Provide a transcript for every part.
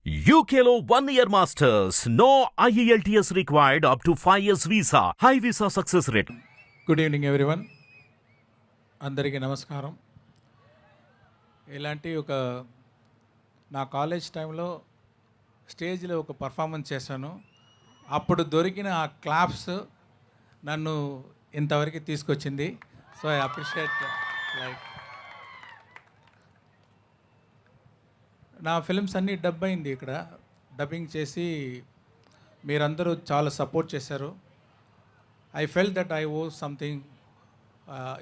UKLO 1 year masters. No IELTS required up to 5 years visa. High visa success rate. Good evening everyone. అందరికీ నమస్కారం. ఇలాంటి నా college టైంలో స్టేజ్లో ఒక పర్ఫార్మెన్స్ చేశాను. అప్పుడు దొరికిన ఆ క్లాప్స్ నన్ను ఇంతవరకు తీసుకొచ్చింది. సో ఐ అప్రిషియేట్ నా ఫిల్మ్స్ అన్నీ డబ్ అయింది. ఇక్కడ డబ్బింగ్ చేసి మీరందరూ చాలా సపోర్ట్ చేశారు. I felt that I owe something,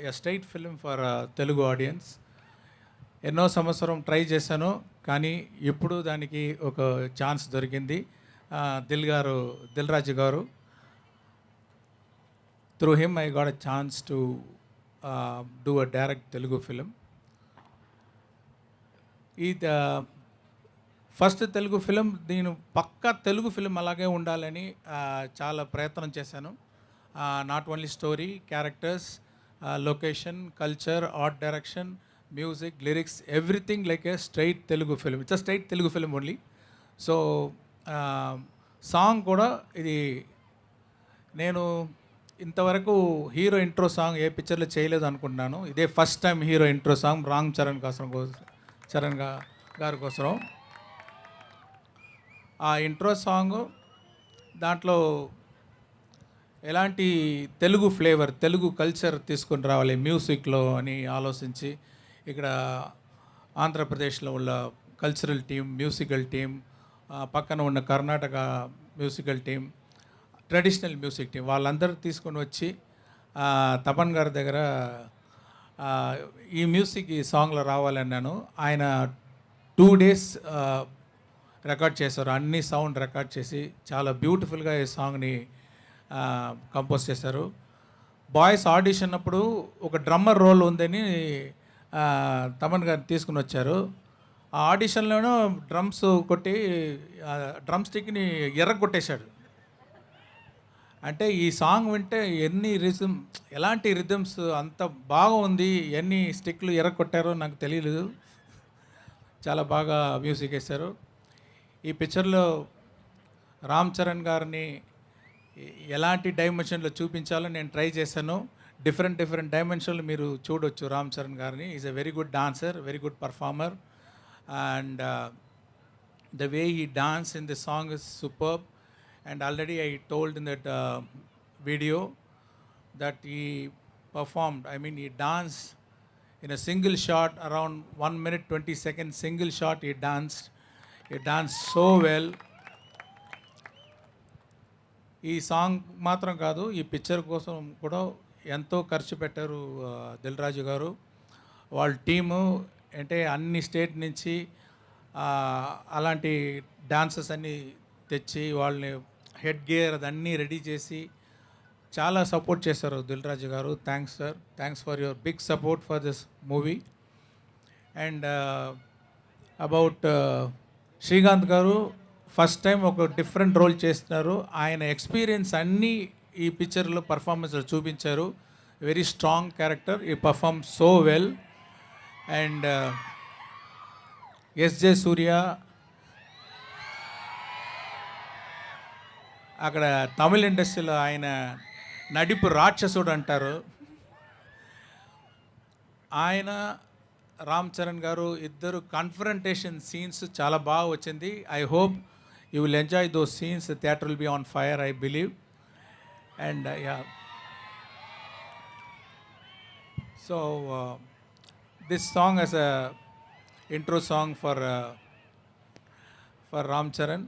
a straight film for Telugu audience. ఎన్నో సంవత్సరం ట్రై చేశాను, కానీ ఇప్పుడు దానికి ఒక ఛాన్స్ దొరికింది. దిల్ రాజు గారు, through him I got a chance to do a direct Telugu film. ఈ ఫస్ట్ తెలుగు ఫిలిం, దీని పక్కా తెలుగు ఫిలిం అలాగే ఉండాలని చాలా ప్రయత్నం చేశాను. Not only story, characters, location, culture, art direction, music, lyrics, everything like a straight Telugu film. It's a straight Telugu film only. So song కూడా ఇది నేను ఇంతవరకు హీరో ఇంట్రో సాంగ్ ఏ పిక్చర్లో చేయలేదు అనుకుంటున్నాను. ఇదే first time hero intro song Ram Charan గారి కోసం. ఆ ఇంట్రో సాంగ్ దాంట్లో ఎలాంటి తెలుగు ఫ్లేవర్, తెలుగు కల్చర్ తీసుకొని రావాలి మ్యూజిక్లో అని ఆలోచించి, ఇక్కడ ఆంధ్రప్రదేశ్లో ఉన్న కల్చరల్ టీం, మ్యూజికల్ టీం, పక్కన ఉన్న Karnataka musical team, traditional music team, వాళ్ళందరూ తీసుకొని వచ్చి తపన్ గారి దగ్గర ఈ మ్యూజిక్ ఈ సాంగ్లో రావాలన్నాను. ఆయన 2 days రికార్డ్ చేశారు. అన్ని సౌండ్ రికార్డ్ చేసి చాలా బ్యూటిఫుల్గా ఈ సాంగ్ని కంపోజ్ చేశారు. బాయ్స్ ఆడిషన్ అప్పుడు ఒక డ్రమ్మర్ రోల్ ఉందని తమన్ గారు తీసుకుని వచ్చారు. ఆ ఆడిషన్లోనూ డ్రమ్స్ కొట్టి డ్రమ్ స్టిక్ని ఎర్రగొట్టేశాడు. అంటే ఈ సాంగ్ వింటే ఎలాంటి రిథమ్స్ అంత బాగుంది, ఎన్ని స్టిక్లు ఎర్రగొట్టారో నాకు తెలియలేదు. చాలా బాగా మ్యూజిక్ వేశారు. ఈ పిక్చర్లో రామ్ చరణ్ గారిని ఎలాంటి డైమెన్షన్లో చూపించాలో నేను ట్రై చేశాను. డిఫరెంట్ డైమెన్షన్లు మీరు చూడొచ్చు రామ్ చరణ్ గారిని. Is a very good dancer, very good performer, and the way he dance in the song is superb. And already I told in that video that he performed, he danced in a single shot, around 1 minute 20 seconds, single shot he danced so well. ఈ song మాత్రం కాదు, ఈ picture కోసం కూడా ఎంతో ఖర్చు పెట్టారు దిల్ రాజు గారు. వాళ్ళ టీము అంటే అన్ని స్టేట్ నుంచి అలాంటి డాన్సర్స్ అన్నీ తెచ్చి వాళ్ళని హెడ్ గేర్ అదన్నీ రెడీ చేసి చాలా సపోర్ట్ చేశారు దిల్ రాజు గారు. Thanks sir, thanks for your big support for this movie. And about Srikanth గారు, ఫస్ట్ టైం ఒక డిఫరెంట్ రోల్ చేస్తున్నారు. ఆయన ఎక్స్పీరియన్స్ అన్నీ ఈ పిక్చర్లో పర్ఫార్మెన్స్లో చూపించారు. వెరీ స్ట్రాంగ్ క్యారెక్టర్, ఈ perform so well. And S J Suryah అక్కడ తమిళ ఇండస్ట్రీలో ఆయన నడిపు రాక్షసుడు అంటారు. ఆయన రామ్ చరణ్ గారు ఇద్దరు కన్ఫరంటేషన్ సీన్స్ చాలా బాగా వచ్చింది. I hope you will enjoy those scenes. Theatre will be on fire, I believe. And so this song as a intro song for Ram Charan.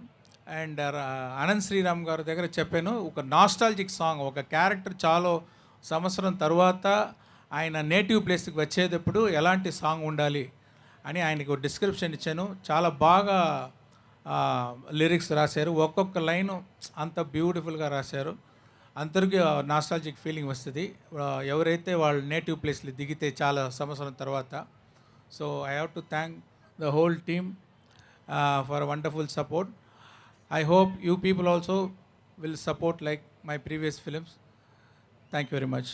And Anant Sriram గారి దగ్గర చెప్పాను, ఒక నాస్టాలజిక్ సాంగ్, ఒక క్యారెక్టర్ చాలా సంవత్సరం తర్వాత ఆయన నేటివ్ ప్లేస్కి వచ్చేటప్పుడు ఎలాంటి సాంగ్ ఉండాలి అని ఆయనకు డిస్క్రిప్షన్ ఇచ్చాను. చాలా బాగా లిరిక్స్ రాశారు. ఒక్కొక్క లైను అంత బ్యూటిఫుల్గా రాశారు. అందరికీ నాస్టాలజిక్ ఫీలింగ్ వస్తుంది ఎవరైతే వాళ్ళ నేటివ్ ప్లేస్లో దిగితే చాలా సంవత్సరం తర్వాత. So I have to thank the whole team for wonderful support. I hope you people also will support like my previous films. Thank you very much.